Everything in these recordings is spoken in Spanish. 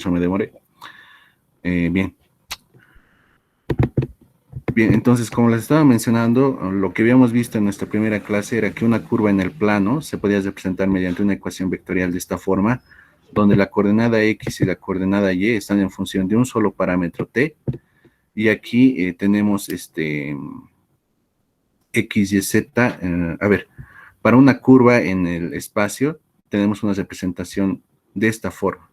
eso me demoré. Bien. Bien, entonces, como les estaba mencionando, lo que habíamos visto en nuestra primera clase era que una curva en el plano se podía representar mediante una ecuación vectorial de esta forma, donde la coordenada X y la coordenada Y están en función de un solo parámetro T, y aquí tenemos X, Y, Z, a ver, para una curva en el espacio tenemos una representación de esta forma,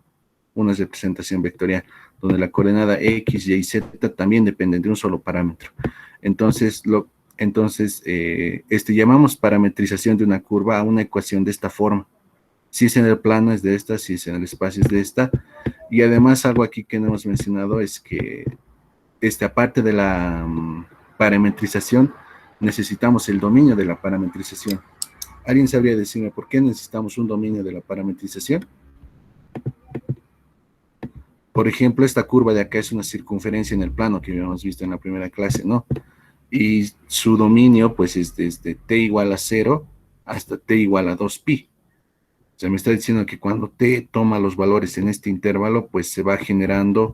una representación vectorial, donde la coordenada X, Y, Z también dependen de un solo parámetro. Entonces, llamamos parametrización de una curva a una ecuación de esta forma. Si es en el plano es de esta, si es en el espacio es de esta. Y además algo aquí que no hemos mencionado es que aparte de la parametrización, necesitamos el dominio de la parametrización. ¿Alguien sabría decirme por qué necesitamos un dominio de la parametrización? Por ejemplo, esta curva de acá es una circunferencia en el plano que habíamos visto en la primera clase, ¿no? Y su dominio, pues, es desde t igual a 0 hasta t igual a 2pi. O sea, me está diciendo que cuando t toma los valores en este intervalo, pues se va generando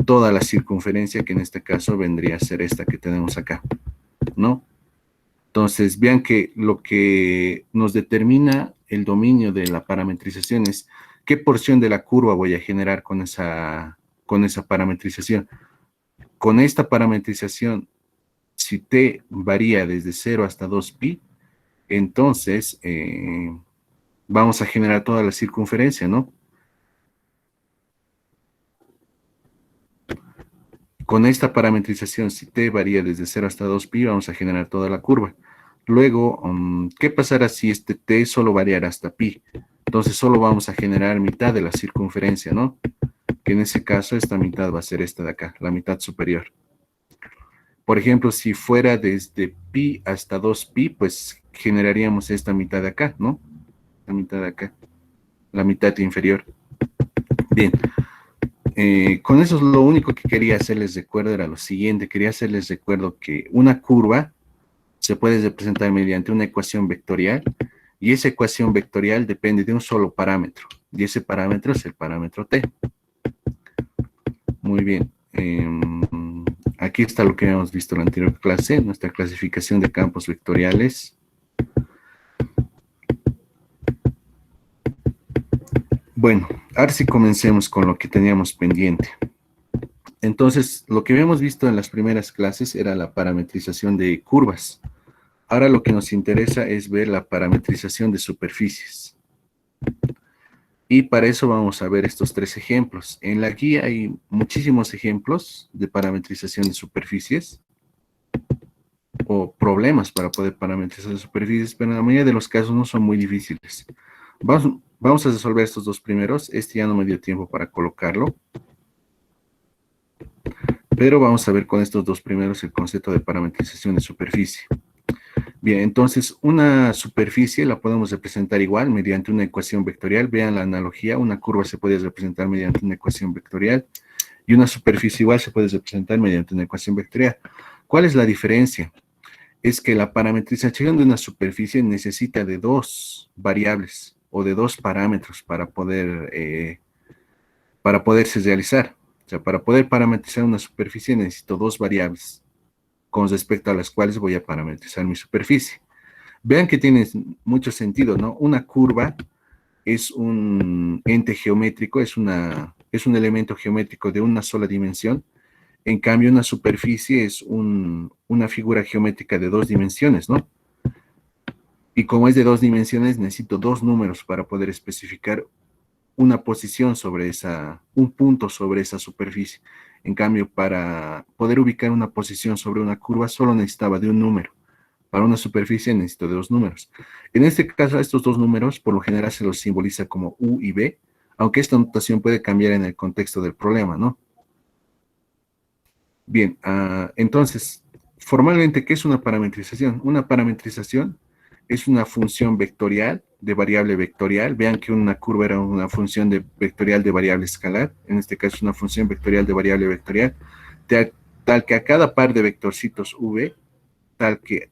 toda la circunferencia, que en este caso vendría a ser esta que tenemos acá, ¿no? Entonces, vean que lo que nos determina el dominio de la parametrización es qué porción de la curva voy a generar con esa parametrización. Con esta parametrización, si t varía desde 0 hasta 2pi, entonces vamos a generar toda la circunferencia, ¿no? Con esta parametrización, si t varía desde 0 hasta 2pi, vamos a generar toda la curva. Luego, ¿qué pasará si este t solo variara hasta pi? Entonces solo vamos a generar mitad de la circunferencia, ¿no? Que en ese caso esta mitad va a ser esta de acá, la mitad superior. Por ejemplo, si fuera desde pi hasta 2pi, pues generaríamos esta mitad de acá, ¿no? La mitad de acá, la mitad inferior. Bien, con eso es lo único que quería hacerles recuerdo, era lo siguiente, quería hacerles recuerdo que una curva se puede representar mediante una ecuación vectorial, y esa ecuación vectorial depende de un solo parámetro, y ese parámetro es el parámetro t. Muy bien. Aquí está lo que hemos visto en la anterior clase, nuestra clasificación de campos vectoriales. Bueno, ahora sí comencemos con lo que teníamos pendiente. Entonces, lo que habíamos visto en las primeras clases era la parametrización de curvas. Ahora lo que nos interesa es ver la parametrización de superficies. Y para eso vamos a ver estos tres ejemplos. En la guía hay muchísimos ejemplos de parametrización de superficies o problemas para poder parametrizar superficies, pero en la mayoría de los casos no son muy difíciles. Vamos a resolver estos dos primeros. Este ya no me dio tiempo para colocarlo, pero vamos a ver con estos dos primeros el concepto de parametrización de superficie. Bien, entonces una superficie la podemos representar igual mediante una ecuación vectorial. Vean la analogía, una curva se puede representar mediante una ecuación vectorial y una superficie igual se puede representar mediante una ecuación vectorial. ¿Cuál es la diferencia? Es que la parametrización de una superficie necesita de dos variables o de dos parámetros para poderse realizar. O sea, para poder parametrizar una superficie necesito dos variables con respecto a las cuales voy a parametrizar mi superficie. Vean que tiene mucho sentido, ¿no? Una curva es un ente geométrico, es un elemento geométrico de una sola dimensión. En cambio, una superficie es una figura geométrica de dos dimensiones, ¿no? Y como es de dos dimensiones, necesito dos números para poder especificar una posición sobre un punto sobre esa superficie. En cambio, para poder ubicar una posición sobre una curva, solo necesitaba de un número. Para una superficie necesito de dos números. En este caso, estos dos números, por lo general, se los simboliza como U y B, aunque esta notación puede cambiar en el contexto del problema, ¿no? Bien, entonces, formalmente, ¿qué es una parametrización? Una parametrización es una función vectorial de variable vectorial. Vean que una curva era una función vectorial de variable escalar. En este caso es una función vectorial de variable vectorial, tal que a cada par de vectorcitos v, tal que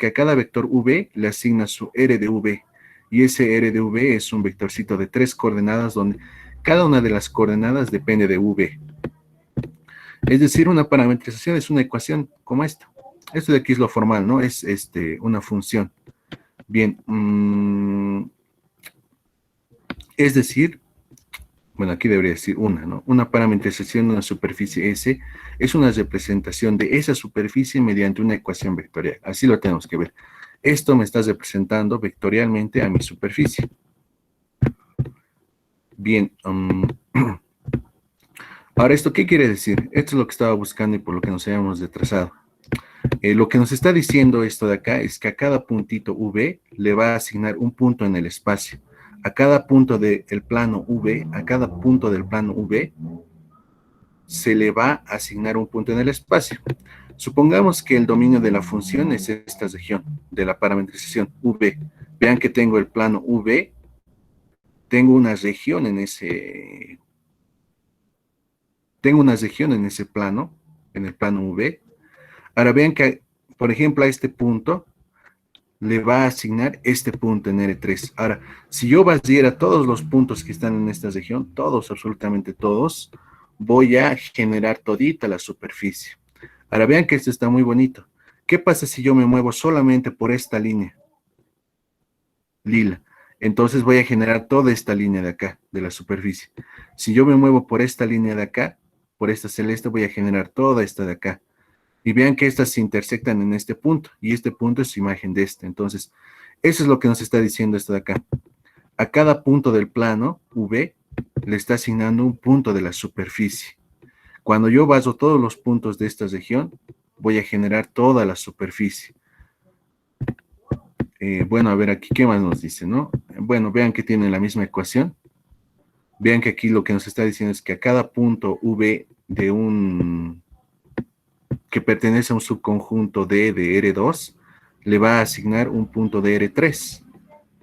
a cada vector v le asigna su r de v. Y ese r de v es un vectorcito de tres coordenadas donde cada una de las coordenadas depende de V. Es decir, una parametrización es una ecuación como esta. Esto de aquí es lo formal, ¿no? Es una función. Bien, es decir, bueno, aquí debería decir una, ¿no? Una parametrización de una superficie S es una representación de esa superficie mediante una ecuación vectorial. Así lo tenemos que ver. Esto me está representando vectorialmente a mi superficie. Bien, ahora, ¿esto qué quiere decir? Esto es lo que estaba buscando y por lo que nos habíamos retrasado. Lo que nos está diciendo esto de acá es que a cada puntito V le va a asignar un punto en el espacio. A cada punto del plano V, a cada punto del plano V, se le va a asignar un punto en el espacio. Supongamos que el dominio de la función es esta región de la parametrización V. Vean que tengo el plano V, tengo una región en ese plano, en el plano V. Ahora vean que, por ejemplo, a este punto le va a asignar este punto en R3. Ahora, si yo barriera todos los puntos que están en esta región, todos, absolutamente todos, voy a generar todita la superficie. Ahora vean que esto está muy bonito. ¿Qué pasa si yo me muevo solamente por esta línea? Lila. Entonces voy a generar toda esta línea de acá, de la superficie. Si yo me muevo por esta línea de acá, por esta celeste, voy a generar toda esta de acá. Y vean que estas se intersectan en este punto, y este punto es su imagen de este. Entonces, eso es lo que nos está diciendo esto de acá. A cada punto del plano, V, le está asignando un punto de la superficie. Cuando yo baso todos los puntos de esta región, voy a generar toda la superficie. Bueno, a ver aquí, ¿qué más nos dice, no? Bueno, vean que tienen la misma ecuación. Vean que aquí lo que nos está diciendo es que a cada punto V de que pertenece a un subconjunto D de R2, le va a asignar un punto de R3,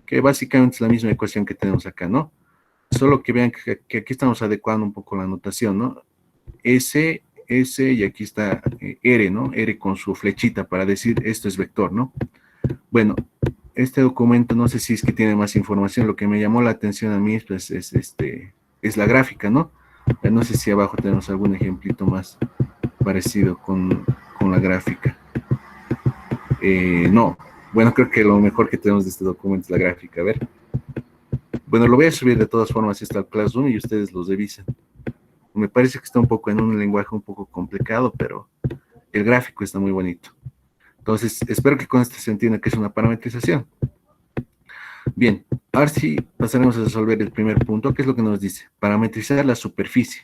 que básicamente es la misma ecuación que tenemos acá, ¿no? Solo que vean que aquí estamos adecuando un poco la notación, ¿no? S, y aquí está R, ¿no? R con su flechita para decir esto es vector, ¿no? Bueno, este documento no sé si es que tiene más información, lo que me llamó la atención a mí pues, es la gráfica, ¿no? No sé si abajo tenemos algún ejemplito más parecido con la gráfica. No, bueno, creo que lo mejor que tenemos de este documento es la gráfica, a ver. Bueno, lo voy a subir de todas formas esto al Classroom y ustedes lo revisan. Me parece que está un poco en un lenguaje un poco complicado, pero el gráfico está muy bonito. Entonces, espero que con esto se entienda que es una parametrización. Bien, ahora sí pasaremos a resolver el primer punto, que es lo que nos dice. Parametrizar la superficie.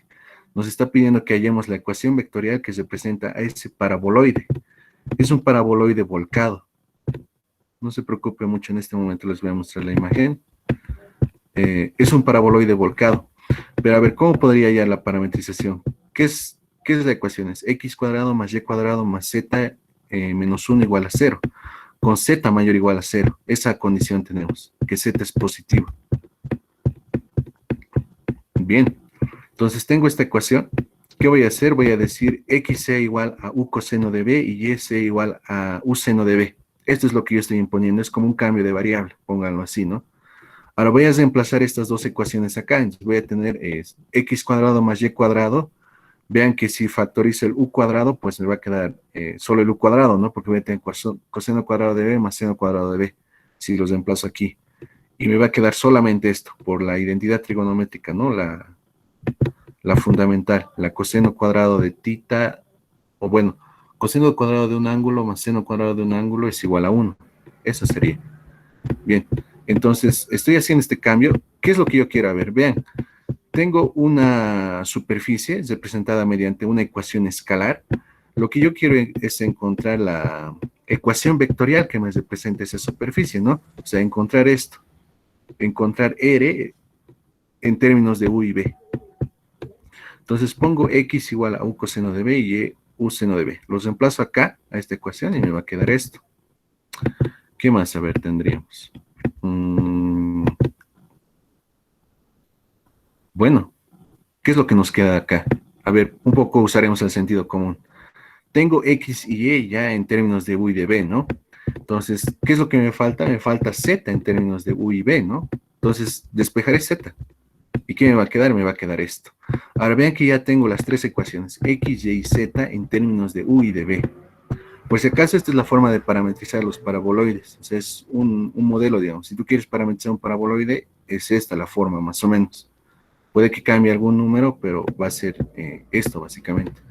Nos está pidiendo que hallemos la ecuación vectorial que representa a ese paraboloide. Es un paraboloide volcado. No se preocupe mucho, en este momento les voy a mostrar la imagen. Es un paraboloide volcado. Pero a ver, ¿cómo podría hallar la parametrización? ¿Qué es la ecuación? Es x cuadrado más y cuadrado más z menos 1 igual a 0. Con z mayor o igual a 0. Esa condición tenemos, que z es positivo. Bien, entonces tengo esta ecuación. ¿Qué voy a hacer? Voy a decir x sea igual a u coseno de b y y sea igual a u seno de b. Esto es lo que yo estoy imponiendo, es como un cambio de variable, pónganlo así, ¿no? Ahora voy a reemplazar estas dos ecuaciones acá, entonces voy a tener x cuadrado más y cuadrado. Vean que si factorizo el u cuadrado, pues me va a quedar solo el u cuadrado, ¿no? Porque voy a tener coseno cuadrado de b más seno cuadrado de b, si los reemplazo aquí. Y me va a quedar solamente esto, por la identidad trigonométrica, ¿no? La fundamental, la coseno cuadrado de tita, o bueno, coseno cuadrado de un ángulo más seno cuadrado de un ángulo es igual a 1. Eso sería. Bien, entonces estoy haciendo este cambio. ¿Qué es lo que yo quiero? A ver, vean. Tengo una superficie representada mediante una ecuación escalar. Lo que yo quiero es encontrar la ecuación vectorial que me represente esa superficie, ¿no? O sea, encontrar esto. Encontrar R en términos de U y B. Entonces pongo X igual a U coseno de B y U seno de B. Los reemplazo acá, a esta ecuación, y me va a quedar esto. ¿Qué más? A ver, tendríamos. Bueno, ¿qué es lo que nos queda acá? A ver, un poco usaremos el sentido común. Tengo X y Y ya en términos de U y de B, ¿no? Entonces, ¿qué es lo que me falta? Me falta Z en términos de U y B, ¿no? Entonces, despejaré Z. ¿Y qué me va a quedar? Me va a quedar esto. Ahora vean que ya tengo las tres ecuaciones, x, y, z, en términos de u y de b. Por si acaso, esta es la forma de parametrizar los paraboloides. O sea, es un modelo, digamos. Si tú quieres parametrizar un paraboloide, es esta la forma, más o menos. Puede que cambie algún número, pero va a ser esto, básicamente.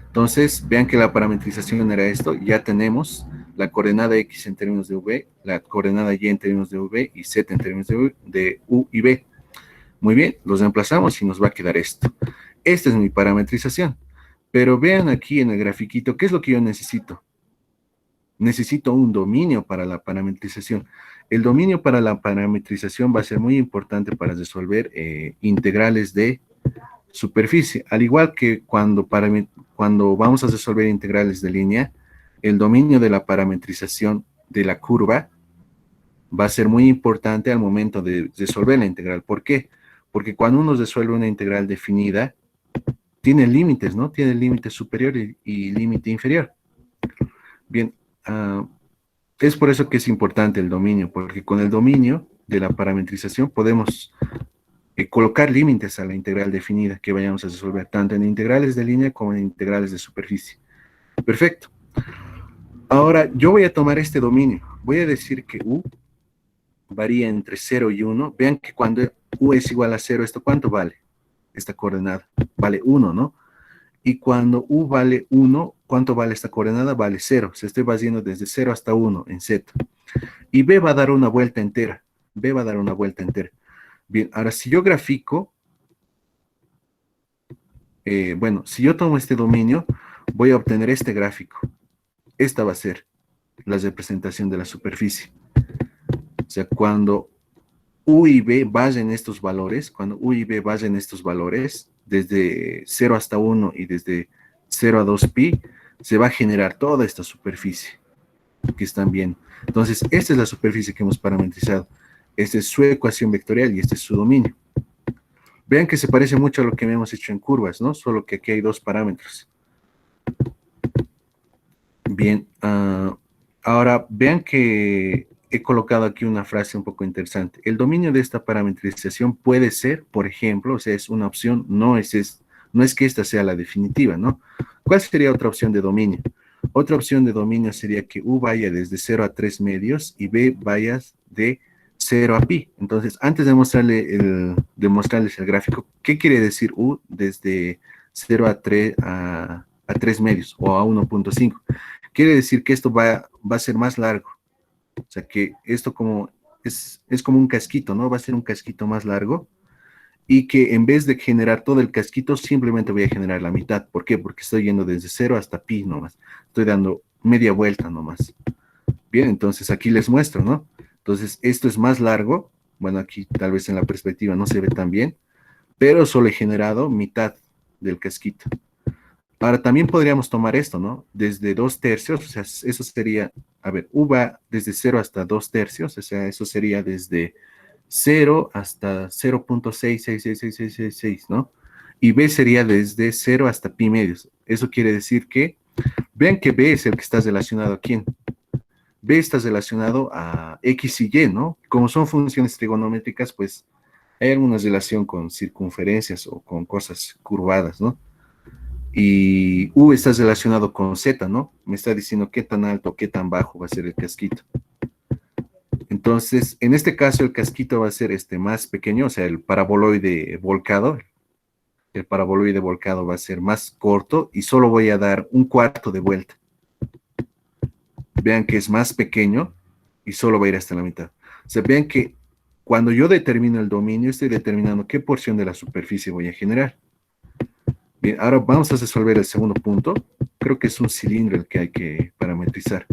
Entonces, vean que la parametrización era esto. Ya tenemos la coordenada x en términos de v, la coordenada y en términos de v y z en términos de u y b. Muy bien, los reemplazamos y nos va a quedar esto. Esta es mi parametrización. Pero vean aquí en el grafiquito, ¿qué es lo que yo necesito? Necesito un dominio para la parametrización. El dominio para la parametrización va a ser muy importante para resolver integrales de superficie. Al igual que cuando vamos a resolver integrales de línea, el dominio de la parametrización de la curva va a ser muy importante al momento de resolver la integral. ¿Por qué? Porque cuando uno resuelve una integral definida, tiene límites, ¿no? Tiene límite superior y límite inferior. Bien, es por eso que es importante el dominio, porque con el dominio de la parametrización podemos colocar límites a la integral definida que vayamos a resolver, tanto en integrales de línea como en integrales de superficie. Perfecto. Ahora, yo voy a tomar este dominio. Voy a decir que u varía entre 0 y 1. Vean que cuando u es igual a 0, ¿esto cuánto vale? Esta coordenada. Vale 1, ¿no? Y cuando u vale 1, ¿cuánto vale esta coordenada? Vale 0. Se estoy basando desde 0 hasta 1 en z. Y b va a dar una vuelta entera. B va a dar una vuelta entera. Bien, ahora si yo grafico, bueno, si yo tomo este dominio, voy a obtener este gráfico. Esta va a ser la representación de la superficie. O sea, cuando u y b vayan estos valores, cuando u y b vayan estos valores, desde 0 hasta 1 y desde 0 a 2pi, se va a generar toda esta superficie que están viendo. Entonces, esta es la superficie que hemos parametrizado. Esta es su ecuación vectorial y este es su dominio. Vean que se parece mucho a lo que hemos hecho en curvas, ¿no? Solo que aquí hay dos parámetros. Bien, ahora vean que he colocado aquí una frase un poco interesante. El dominio de esta parametrización puede ser, por ejemplo, o sea, es una opción, no es que esta sea la definitiva, ¿no? ¿Cuál sería otra opción de dominio? Otra opción de dominio sería que u vaya desde 0 a 3 medios y b vaya de 0 a pi. Entonces, antes de mostrarles el gráfico, ¿qué quiere decir u desde 0 a 3, a 3 medios o a 1.5? Quiere decir que esto va a ser más largo. O sea, que esto es como un casquito, ¿no? Va a ser un casquito más largo y que en vez de generar todo el casquito, simplemente voy a generar la mitad. ¿Por qué? Porque estoy yendo desde 0 hasta pi nomás. Estoy dando media vuelta nomás. Bien, entonces aquí les muestro, ¿no? Entonces, esto es más largo. Bueno, aquí tal vez en la perspectiva no se ve tan bien, pero solo he generado mitad del casquito. Ahora, también podríamos tomar esto, ¿no? Desde 2/3, o sea, eso sería, a ver, u va desde 0 hasta 2/3, o sea, eso sería desde 0 hasta 0.666666, ¿no? Y b sería desde 0 hasta pi medios. Eso quiere decir que, vean que b es el que está relacionado a quién. B está relacionado a x y y, ¿no? Como son funciones trigonométricas, pues hay alguna relación con circunferencias o con cosas curvadas, ¿no? Y U está relacionado con Z, ¿no? Me está diciendo qué tan alto, qué tan bajo va a ser el casquito. Entonces, en este caso, el casquito va a ser más pequeño, o sea, el paraboloide volcado. El paraboloide volcado va a ser más corto y solo voy a dar un cuarto de vuelta. Vean que es más pequeño y solo va a ir hasta la mitad. O sea, vean que cuando yo determino el dominio, estoy determinando qué porción de la superficie voy a generar. Bien, ahora vamos a resolver el segundo punto. Creo que es un cilindro el que hay que parametrizar.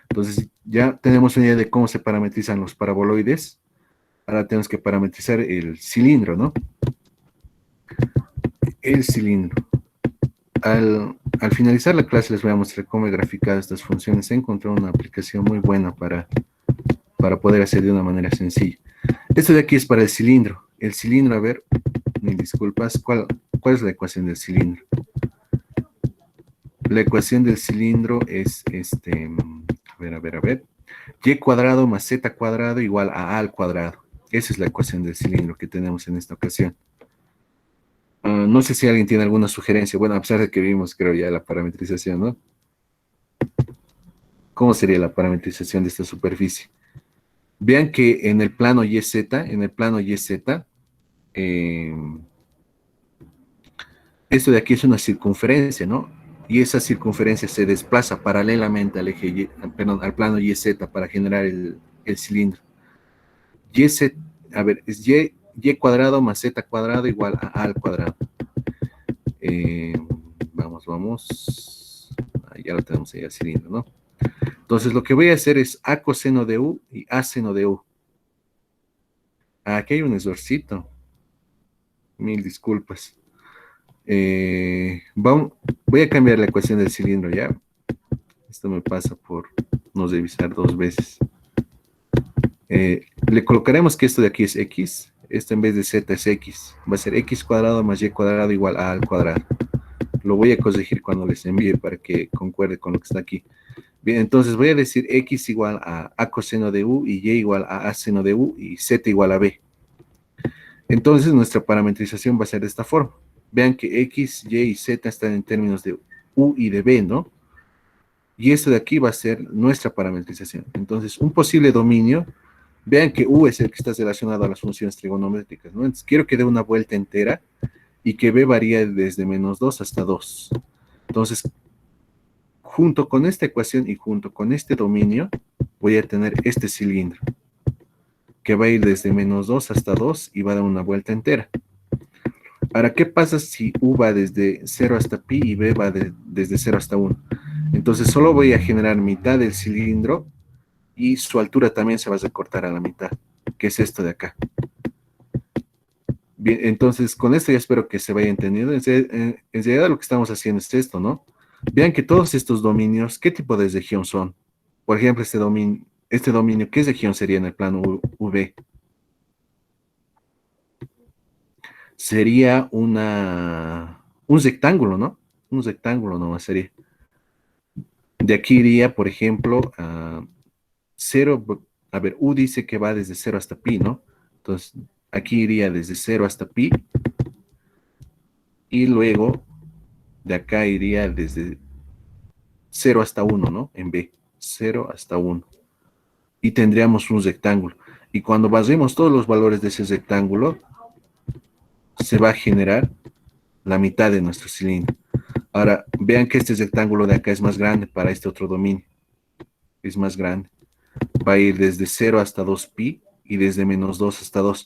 Entonces, ya tenemos una idea de cómo se parametrizan los paraboloides. Ahora tenemos que parametrizar el cilindro, ¿no? El cilindro. Al finalizar la clase les voy a mostrar cómo he graficado estas funciones. He encontrado una aplicación muy buena para poder hacer de una manera sencilla. Esto de aquí es para el cilindro. El cilindro, a ver, mil disculpas, ¿cuál es la ecuación del cilindro? La ecuación del cilindro es a ver, y cuadrado más z cuadrado igual a al cuadrado. Esa es la ecuación del cilindro que tenemos en esta ocasión. No sé si alguien tiene alguna sugerencia. Bueno, a pesar de que vimos, creo ya la parametrización, ¿no? ¿Cómo sería la parametrización de esta superficie? Vean que en el plano YZ, eh, esto de aquí es una circunferencia, ¿no? Y esa circunferencia se desplaza paralelamente al eje perdón, al plano YZ para generar el cilindro. YZ, a ver, es Y cuadrado más Z cuadrado igual a al cuadrado. Eh, vamos. Ya lo tenemos ahí el cilindro, ¿no? Entonces lo que voy a hacer es A coseno de U y A seno de U. Aquí hay un errorcito. Mil disculpas. Voy a cambiar la ecuación del cilindro, ¿ya? Esto me pasa por no revisar dos veces. Le colocaremos que esto de aquí es X. Esto en vez de Z es X. Va a ser X cuadrado más Y cuadrado igual a al cuadrado. Lo voy a corregir cuando les envíe para que concuerde con lo que está aquí. Bien, entonces voy a decir X igual a coseno de U y Y igual a seno de U y Z igual a B. Entonces nuestra parametrización va a ser de esta forma. Vean que X, Y y Z están en términos de U y de B, ¿no? Y esto de aquí va a ser nuestra parametrización. Entonces, un posible dominio, vean que U es el que está relacionado a las funciones trigonométricas, ¿no? Entonces, quiero que dé una vuelta entera y que B varíe desde menos 2 hasta 2. Entonces, junto con esta ecuación y junto con este dominio, voy a tener este cilindro, que va a ir desde menos 2 hasta 2 y va a dar una vuelta entera. Ahora, ¿qué pasa si U va desde 0 hasta pi y B va desde 0 hasta 1? Entonces, solo voy a generar mitad del cilindro y su altura también se va a recortar a la mitad, que es esto de acá. Bien, entonces con esto ya espero que se vaya entendiendo. En realidad lo que estamos haciendo es esto, ¿no? Vean que todos estos dominios, ¿qué tipo de región son? Por ejemplo, este dominio, ¿qué región sería en el plano V? Sería un rectángulo, ¿no? Un rectángulo nomás sería. De aquí iría, por ejemplo, a 0, a ver, U dice que va desde 0 hasta pi, ¿no? Entonces, aquí iría desde 0 hasta pi y luego de acá iría desde 0 hasta 1, ¿no? En B, 0 hasta 1. Y tendríamos un rectángulo. Y cuando basemos todos los valores de ese rectángulo, se va a generar la mitad de nuestro cilindro. Ahora, vean que este rectángulo de acá es más grande para este otro dominio. Es más grande. Va a ir desde 0 hasta 2pi y desde menos 2 hasta 2.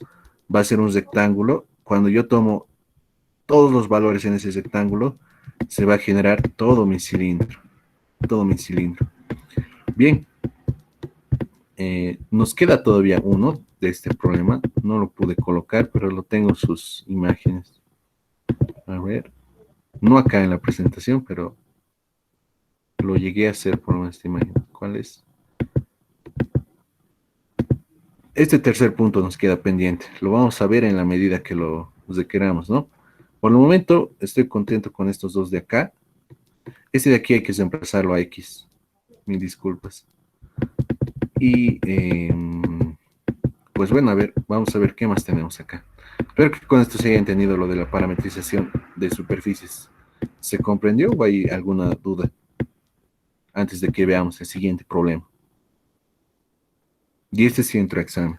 Va a ser un rectángulo. Cuando yo tomo todos los valores en ese rectángulo, se va a generar todo mi cilindro. Todo mi cilindro. Bien, nos queda todavía uno de este problema. No lo pude colocar, pero lo tengo sus imágenes. A ver, no acá en la presentación, pero lo llegué a hacer por esta imagen. ¿Cuál es? Este tercer punto nos queda pendiente. Lo vamos a ver en la medida que lo requeramos, ¿no? Por el momento estoy contento con estos dos de acá. Este de aquí hay que reemplazarlo a X. Mil disculpas. Y pues bueno, a ver, vamos a ver qué más tenemos acá. Espero que con esto se haya entendido lo de la parametrización de superficies. ¿Se comprendió o hay alguna duda antes de que veamos el siguiente problema? Y este sí entra a examen.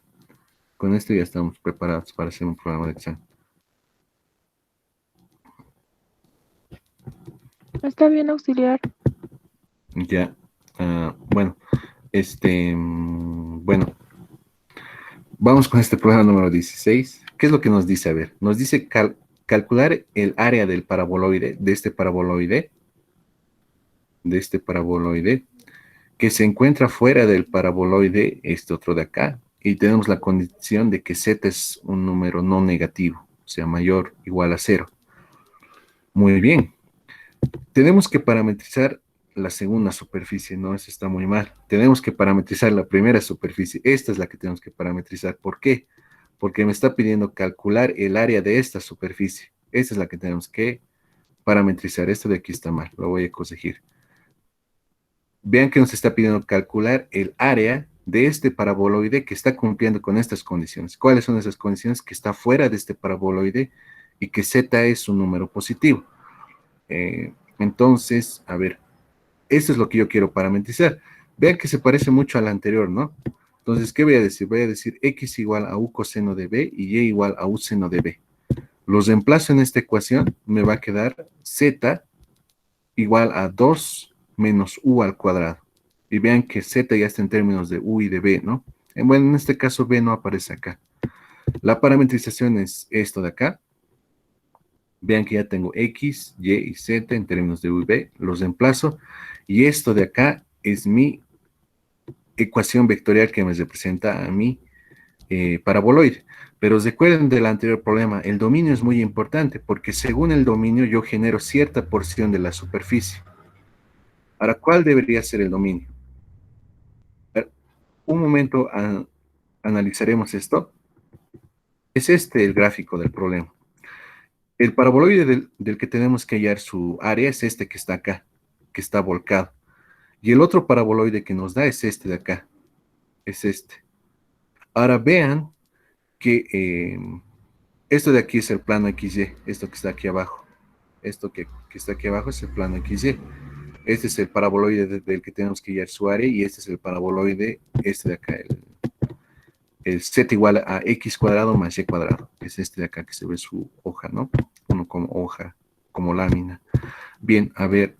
Con esto ya estamos preparados para hacer un programa de examen. Está bien, auxiliar. Ya, bueno, bueno, vamos con este problema número 16. ¿Qué es lo que nos dice? A ver, nos dice calcular el área del paraboloide, de este paraboloide, que se encuentra fuera del paraboloide, este otro de acá, y tenemos la condición de que z es un número no negativo, o sea, mayor o igual a 0. Muy bien. Tenemos que parametrizar la segunda superficie, no, eso está muy mal. Tenemos que parametrizar la primera superficie. Esta es la que tenemos que parametrizar. ¿Por qué? Porque me está pidiendo calcular el área de esta superficie. Esta es la que tenemos que parametrizar. Esto de aquí está mal, lo voy a corregir. Vean que nos está pidiendo calcular el área de este paraboloide que está cumpliendo con estas condiciones. ¿Cuáles son esas condiciones? Que está fuera de este paraboloide, y que z es un número positivo. Entonces, a ver, eso es lo que yo quiero parametrizar. Vean que se parece mucho al anterior, ¿no? Entonces, ¿qué voy a decir? Voy a decir x igual a u coseno de b y y igual a u seno de b. Los reemplazo en esta ecuación, me va a quedar z igual a 2 menos u al cuadrado. Y vean que z ya está en términos de u y de b, ¿no? Bueno, en este caso b no aparece acá. La parametrización es esto de acá. Vean que ya tengo x, y y z en términos de u y b. Los reemplazo. Y esto de acá es mi ecuación vectorial que me representa a mi paraboloide. Pero recuerden del anterior problema, el dominio es muy importante porque según el dominio yo genero cierta porción de la superficie. Ahora, ¿cuál debería ser el dominio? Un momento analizaremos esto. Es este el gráfico del problema. El paraboloide del que tenemos que hallar su área es este que está acá, que está volcado. Y el otro paraboloide que nos da es este de acá, es este. Ahora vean que esto de aquí es el plano XY, esto que está aquí abajo. Esto que está aquí abajo es el plano XY. Este es el paraboloide del que tenemos que hallar su área y este es el paraboloide, este de acá, el z igual a x cuadrado más y cuadrado. Es este de acá que se ve su hoja, ¿no? Uno como hoja, como lámina. Bien, a ver,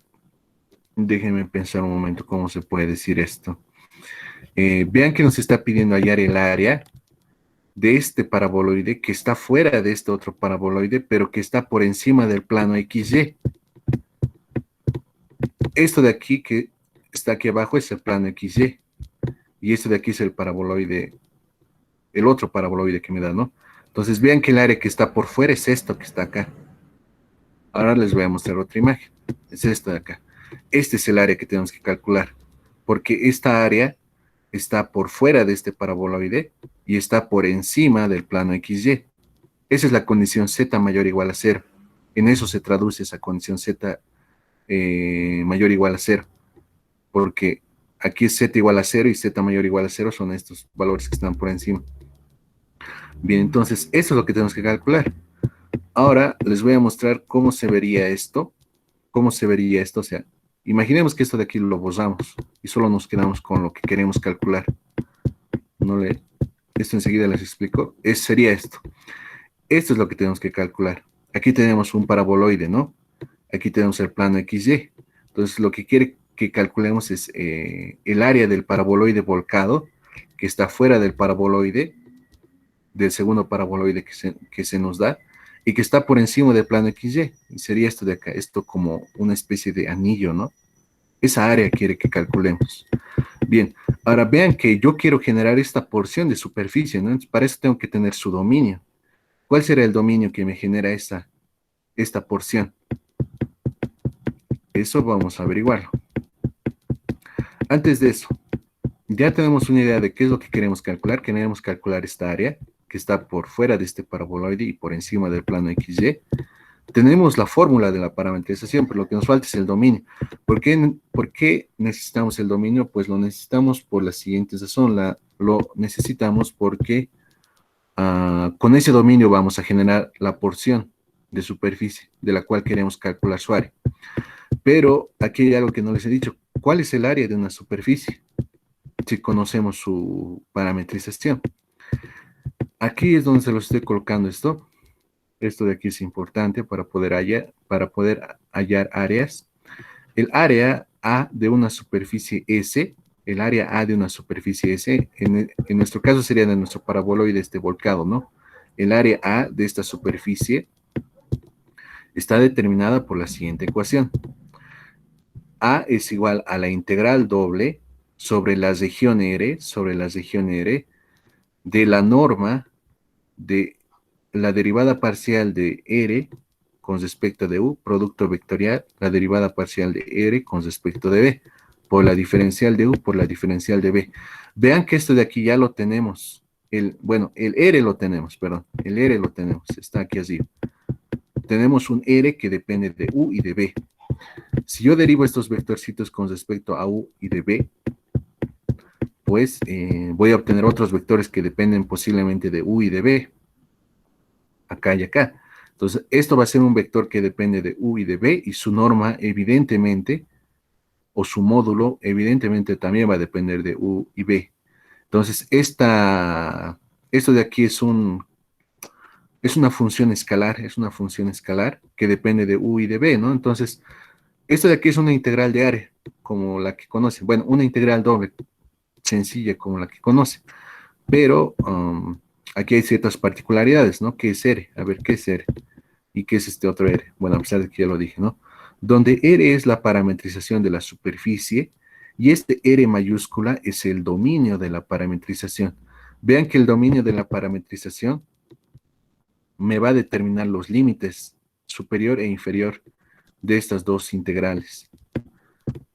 déjenme pensar un momento cómo se puede decir esto. Vean que nos está pidiendo hallar el área de este paraboloide que está fuera de este otro paraboloide, pero que está por encima del plano XY. Esto de aquí que está aquí abajo es el plano XY. Y este de aquí es el paraboloide, el otro paraboloide que me da, ¿no? Entonces vean que el área que está por fuera es esto que está acá. Ahora les voy a mostrar otra imagen. Es esta de acá. Este es el área que tenemos que calcular, porque esta área está por fuera de este paraboloide y está por encima del plano XY. Esa es la condición z mayor o igual a 0. En eso se traduce esa condición z mayor o igual a 0, porque aquí es z igual a 0 y z mayor o igual a 0 son estos valores que están por encima. Bien, entonces eso es lo que tenemos que calcular. Ahora les voy a mostrar cómo se vería esto. ¿Cómo se vería esto? O sea, imaginemos que esto de aquí lo borramos y solo nos quedamos con lo que queremos calcular. Esto enseguida les explico. Sería esto. Esto es lo que tenemos que calcular. Aquí tenemos un paraboloide, ¿no? Aquí tenemos el plano XY. Entonces, lo que quiere que calculemos es el área del paraboloide volcado, que está fuera del paraboloide, del segundo paraboloide que se nos da, y que está por encima del plano XY. Y sería esto de acá, esto como una especie de anillo, ¿no? Esa área quiere que calculemos. Bien, ahora vean que yo quiero generar esta porción de superficie, ¿no? Entonces, para eso tengo que tener su dominio. ¿Cuál será el dominio que me genera esta porción? Eso vamos a averiguarlo. Antes de eso, ya tenemos una idea de qué es lo que queremos calcular. Queremos calcular esta área que está por fuera de este paraboloide y por encima del plano XY. Tenemos la fórmula de la parametrización, pero lo que nos falta es el dominio. ¿Por qué necesitamos el dominio? Pues lo necesitamos por la siguiente razón. Lo necesitamos porque con ese dominio vamos a generar la porción de superficie de la cual queremos calcular su área. Pero aquí hay algo que no les he dicho. ¿Cuál es el área de una superficie? Si conocemos su parametrización. Aquí es donde se lo estoy colocando esto. Esto de aquí es importante para poder hallar áreas. El área A de una superficie S, el área A de una superficie S, en nuestro caso sería de nuestro paraboloide este volcado, ¿no? El área A de esta superficie está determinada por la siguiente ecuación. A es igual a la integral doble sobre la región R, de la norma de la derivada parcial de R con respecto de U, producto vectorial, la derivada parcial de R con respecto de B, por la diferencial de U por la diferencial de B. Vean que esto de aquí ya lo tenemos. El R lo tenemos, perdón. El R lo tenemos, está aquí así. Tenemos un R que depende de U y de B. Si yo derivo estos vectorcitos con respecto a U y de B, pues voy a obtener otros vectores que dependen posiblemente de U y de B. Acá y acá. Entonces, esto va a ser un vector que depende de u y de b, y su norma, evidentemente, o su módulo, evidentemente, también va a depender de u y b. Entonces, esto de aquí es una función escalar que depende de u y de b, ¿no? Entonces, esto de aquí es una integral de área, como la que conocen. Bueno, una integral doble, sencilla, como la que conocen. Pero aquí hay ciertas particularidades, ¿no? ¿Qué es R? A ver, ¿qué es R? ¿Y qué es este otro R? Bueno, a pesar de que ya lo dije, ¿no? Donde R es la parametrización de la superficie y este R mayúscula es el dominio de la parametrización. Vean que el dominio de la parametrización me va a determinar los límites superior e inferior de estas dos integrales.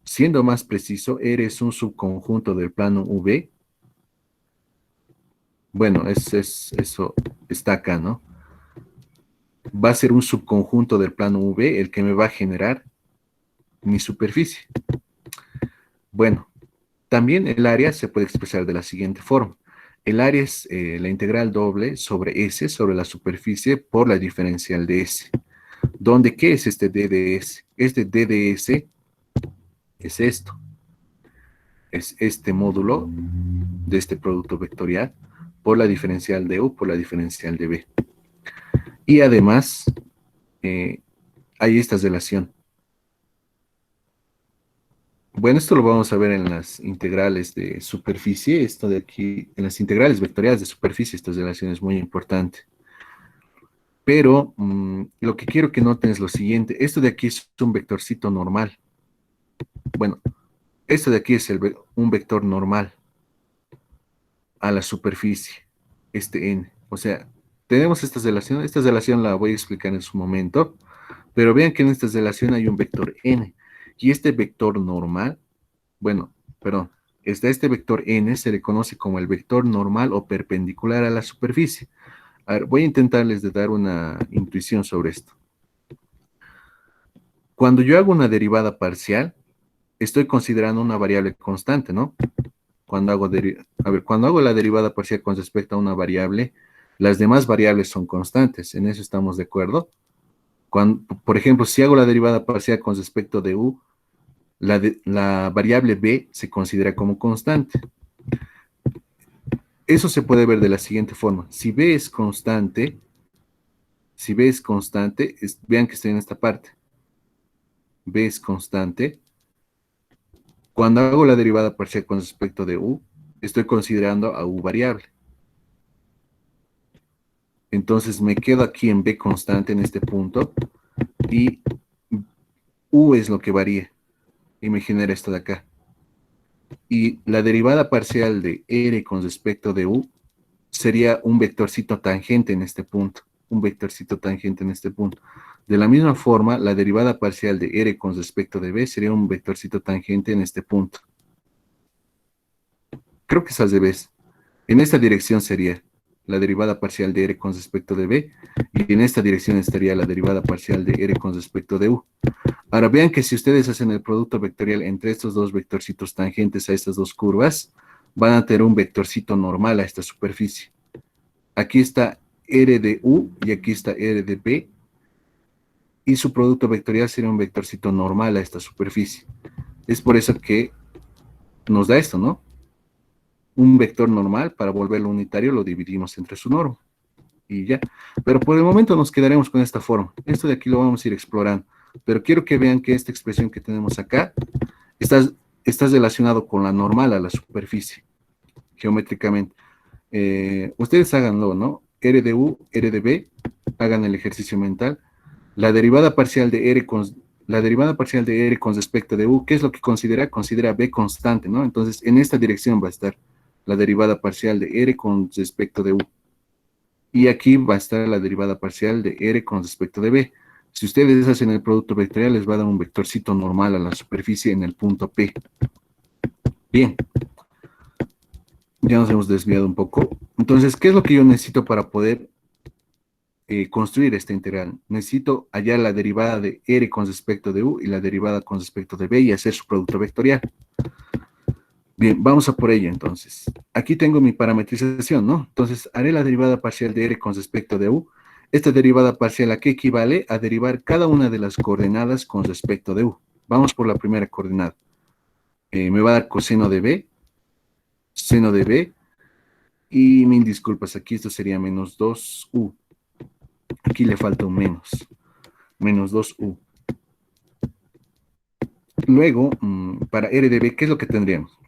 Siendo más preciso, R es un subconjunto del plano V. Bueno, eso está acá, ¿no? Va a ser un subconjunto del plano V el que me va a generar mi superficie. Bueno, también el área se puede expresar de la siguiente forma. El área es la integral doble sobre S, sobre la superficie, por la diferencial de S. ¿Dónde qué es este D de S? Este D de S es esto. Es este módulo de este producto vectorial por la diferencial de U por la diferencial de B. Y además, hay esta relación. Bueno, esto lo vamos a ver en las integrales de superficie. Esto de aquí, en las integrales vectoriales de superficie, esta relación es muy importante. Pero lo que quiero que noten es lo siguiente. Esto de aquí es un vectorcito normal. Bueno, esto de aquí es un vector normal a la superficie, este n. O sea, tenemos esta relación. Esta relación la voy a explicar en su momento. Pero vean que en esta relación hay un vector n. Y este vector normal, bueno, perdón, este vector n se le conoce como el vector normal o perpendicular a la superficie. A ver, voy a intentarles de dar una intuición sobre esto. Cuando yo hago una derivada parcial, estoy considerando una variable constante, ¿no? Cuando hago la derivada parcial con respecto a una variable, las demás variables son constantes. ¿En eso estamos de acuerdo? Por ejemplo, si hago la derivada parcial con respecto de u, la variable b se considera como constante. Eso se puede ver de la siguiente forma. Si b es constante, vean que estoy en esta parte. B es constante. Cuando hago la derivada parcial con respecto de u, estoy considerando a u variable. Entonces me quedo aquí en b constante en este punto y u es lo que varía y me genera esto de acá. Y la derivada parcial de r con respecto de u sería un vectorcito tangente en este punto, un vectorcito tangente en este punto. De la misma forma, la derivada parcial de r con respecto de b sería un vectorcito tangente en este punto. Creo que es al revés. En esta dirección sería la derivada parcial de r con respecto de b, y en esta dirección estaría la derivada parcial de r con respecto de u. Ahora vean que si ustedes hacen el producto vectorial entre estos dos vectorcitos tangentes a estas dos curvas, van a tener un vectorcito normal a esta superficie. Aquí está r de u y aquí está r de b, y su producto vectorial sería un vectorcito normal a esta superficie. Es por eso que nos da esto, ¿no? Un vector normal, para volverlo unitario, lo dividimos entre su norma. Y ya. Pero por el momento nos quedaremos con esta forma. Esto de aquí lo vamos a ir explorando. Pero quiero que vean que esta expresión que tenemos acá está relacionado con la normal a la superficie, geométricamente. Ustedes háganlo, ¿no? R de U, R de B, hagan el ejercicio mental. La derivada parcial de R con respecto de U, ¿qué es lo que considera? Considera B constante, ¿no? Entonces, en esta dirección va a estar la derivada parcial de R con respecto de U. Y aquí va a estar la derivada parcial de R con respecto de B. Si ustedes hacen el producto vectorial, les va a dar un vectorcito normal a la superficie en el punto P. Bien. Ya nos hemos desviado un poco. Entonces, ¿qué es lo que yo necesito para poder construir esta integral? Necesito hallar la derivada de R con respecto de U y la derivada con respecto de B y hacer su producto vectorial. Bien, vamos a por ello entonces. Aquí tengo mi parametrización, ¿no? Entonces, haré la derivada parcial de R con respecto de U. Esta derivada parcial, ¿a qué equivale? A derivar cada una de las coordenadas con respecto de u. Vamos por la primera coordenada. Me va a dar coseno de b, seno de b, y mil disculpas, aquí esto sería menos 2u. Aquí le falta un menos 2u. Luego, para r de b, ¿qué es lo que tendríamos?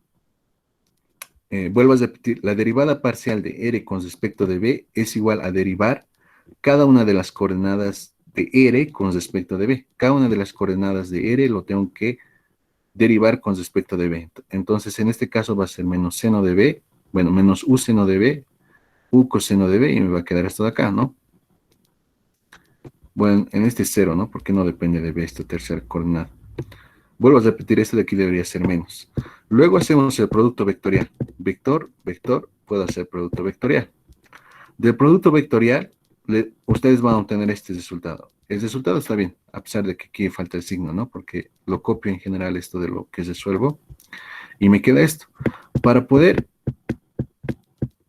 Vuelvo a repetir, la derivada parcial de r con respecto de b es igual a derivar cada una de las coordenadas de r con respecto de b. Cada una de las coordenadas de r lo tengo que derivar con respecto de b. Entonces, en este caso va a ser menos seno de b, bueno, menos u seno de b, u coseno de b, y me va a quedar esto de acá, ¿no? Bueno, en este es 0, ¿no? Porque no depende de b esta tercera coordenada. Vuelvo a repetir, esto de aquí debería ser menos. Luego hacemos el producto vectorial. Vector, vector, puedo hacer producto vectorial. Del producto vectorial, ustedes van a obtener este resultado. El resultado está bien, a pesar de que aquí falta el signo, ¿no? Porque lo copio en general esto de lo que resuelvo. Y me queda esto. Para poder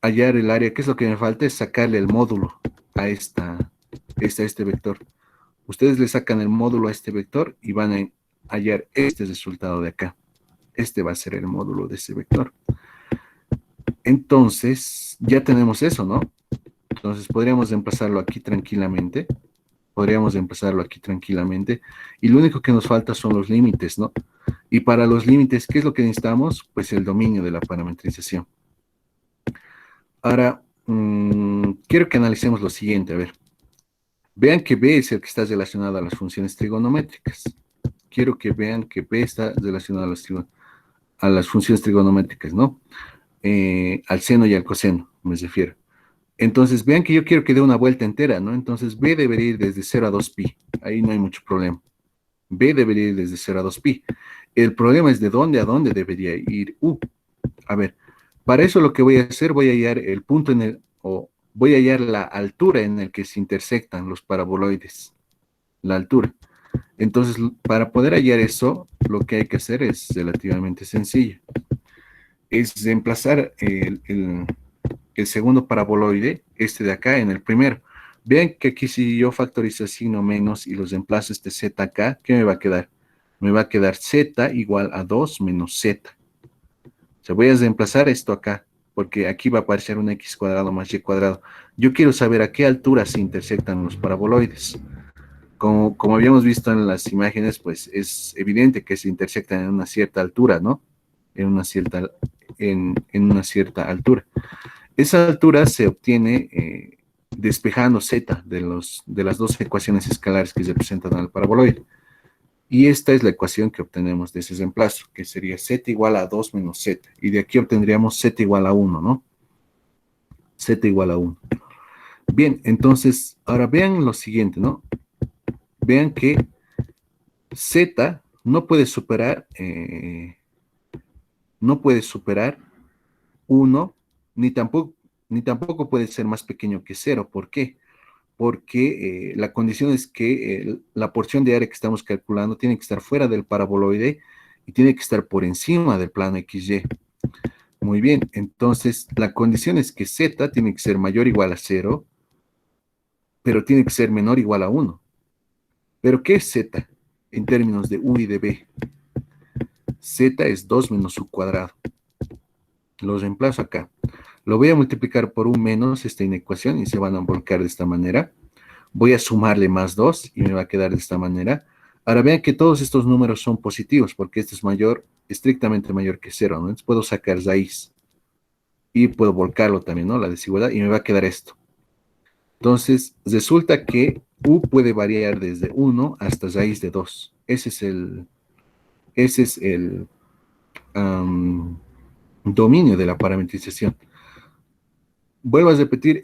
hallar el área, ¿qué es lo que me falta? Es sacarle el módulo a este vector. Ustedes le sacan el módulo a este vector y van a hallar este resultado de acá. Este va a ser el módulo de ese vector. Entonces, ya tenemos eso, ¿no? Entonces, podríamos reemplazarlo aquí tranquilamente. Y lo único que nos falta son los límites, ¿no? Y para los límites, ¿qué es lo que necesitamos? Pues el dominio de la parametrización. Ahora, quiero que analicemos lo siguiente, a ver. Vean que B es el que está relacionado a las funciones trigonométricas. Quiero que vean que B está relacionado a las funciones trigonométricas, ¿no? Al seno y al coseno, me refiero. Entonces, vean que yo quiero que dé una vuelta entera, ¿no? Entonces, B debería ir desde 0 a 2pi. Ahí no hay mucho problema. B debería ir desde 0 a 2pi. El problema es de dónde a dónde debería ir U. A ver, para eso lo que voy a hacer, voy a hallar el punto voy a hallar la altura en el que se intersectan los paraboloides. La altura. Entonces, para poder hallar eso, lo que hay que hacer es relativamente sencillo. Es reemplazar el segundo paraboloide, este de acá, en el primero. Vean que aquí si yo factorizo el signo menos y los reemplazo este z acá, ¿qué me va a quedar? Me va a quedar z igual a 2 menos z. O sea, voy a reemplazar esto acá, porque aquí va a aparecer un x cuadrado más y cuadrado. Yo quiero saber a qué altura se intersectan los paraboloides. Como habíamos visto en las imágenes, pues es evidente que se intersectan en una cierta altura, ¿no? En una cierta altura. Esa altura se obtiene despejando z de las dos ecuaciones escalares que representan al paraboloide. Y esta es la ecuación que obtenemos de ese reemplazo, que sería z igual a 2 menos z. Y de aquí obtendríamos z igual a 1, ¿no? Z igual a 1. Bien, entonces, ahora vean lo siguiente, ¿no? Vean que z no puede superar 1, ni tampoco puede ser más pequeño que 0. ¿Por qué? Porque la condición es que la porción de área que estamos calculando tiene que estar fuera del paraboloide y tiene que estar por encima del plano XY. Muy bien, entonces la condición es que z tiene que ser mayor o igual a 0, pero tiene que ser menor o igual a 1. ¿Pero qué es z en términos de u y de b? Z es 2 menos u cuadrado. Lo reemplazo acá. Lo voy a multiplicar por un menos esta inecuación y se van a volcar de esta manera. Voy a sumarle más 2 y me va a quedar de esta manera. Ahora vean que todos estos números son positivos porque este es estrictamente mayor que 0, ¿no? Entonces puedo sacar raíz y puedo volcarlo también, ¿no? La desigualdad, y me va a quedar esto. Entonces, resulta que u puede variar desde 1 hasta raíz de 2. Ese es el dominio de la parametrización. Vuelvo a repetir,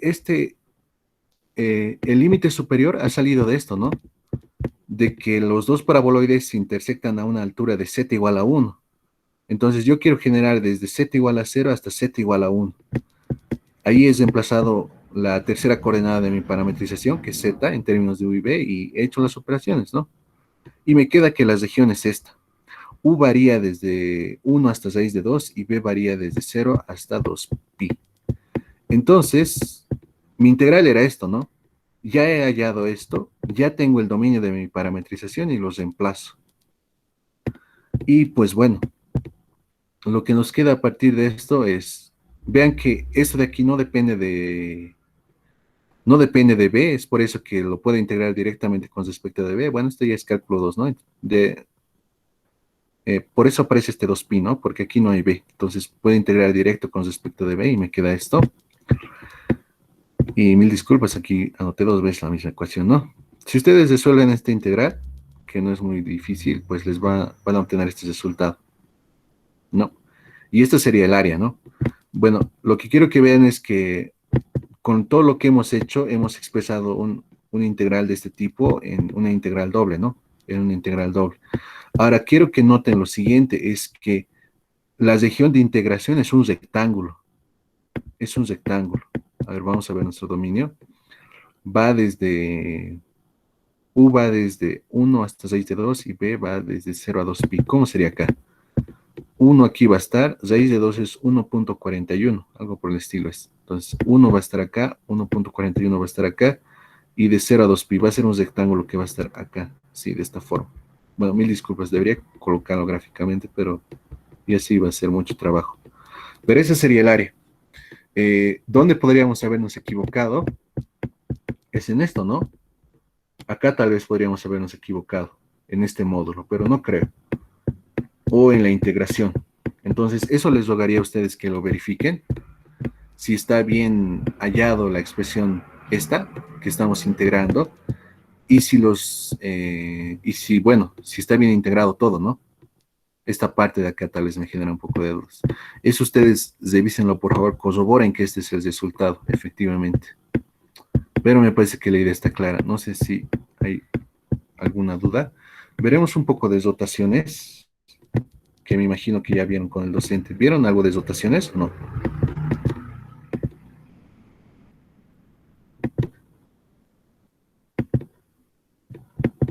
el límite superior ha salido de esto, ¿no? De que los dos paraboloides se intersectan a una altura de z igual a 1. Entonces yo quiero generar desde z igual a 0 hasta z igual a 1. Ahí es reemplazado la tercera coordenada de mi parametrización, que es z, en términos de u y b, y he hecho las operaciones, ¿no? Y me queda que la región es esta. U varía desde 1 hasta raíz de 2 y b varía desde 0 hasta 2pi. Entonces, mi integral era esto, ¿no? ya he hallado esto, ya tengo el dominio de mi parametrización y los reemplazo. Y pues bueno, lo que nos queda a partir de esto es, vean que esto de aquí no depende de B, es por eso que lo puedo integrar directamente con respecto de B. Bueno, esto ya es cálculo 2, ¿no? Por eso aparece este 2pi, ¿no? Porque aquí no hay B. Entonces puedo integrar directo con respecto de B y me queda esto. Y mil disculpas, aquí anoté 2 veces la misma ecuación, ¿no? Si ustedes resuelven esta integral, que no es muy difícil, pues van a obtener este resultado, ¿no? Y esto sería el área, ¿no? Bueno, lo que quiero que vean es que con todo lo que hemos hecho, hemos expresado un integral de este tipo en una integral doble, ¿no? En una integral doble. Ahora, quiero que noten lo siguiente, es que la región de integración es un rectángulo. Es un rectángulo. A ver, vamos a ver nuestro dominio. U va desde 1 hasta 6 de 2 y B va desde 0 a 2pi. ¿Cómo sería acá? 1 aquí va a estar, raíz de 2 es 1.41, algo por el estilo es. Entonces, 1 va a estar acá, 1.41 va a estar acá, y de 0 a 2pi va a ser un rectángulo que va a estar acá, sí, de esta forma. Bueno, mil disculpas, debería colocarlo gráficamente, pero y así va a ser mucho trabajo. Pero ese sería el área. ¿Dónde podríamos habernos equivocado? Es en esto, ¿no? Acá tal vez podríamos habernos equivocado, en este módulo, pero no creo. O en la integración. Entonces, eso les rogaría a ustedes que lo verifiquen. Si está bien hallado la expresión esta, que estamos integrando, y si está bien integrado todo, ¿no? Esta parte de acá tal vez me genera un poco de dudas. Eso ustedes revísenlo, por favor, corroboren que este es el resultado, efectivamente. Pero me parece que la idea está clara. No sé si hay alguna duda. Veremos un poco de rotaciones, que me imagino que ya vieron con el docente. ¿Vieron algo de rotaciones o no?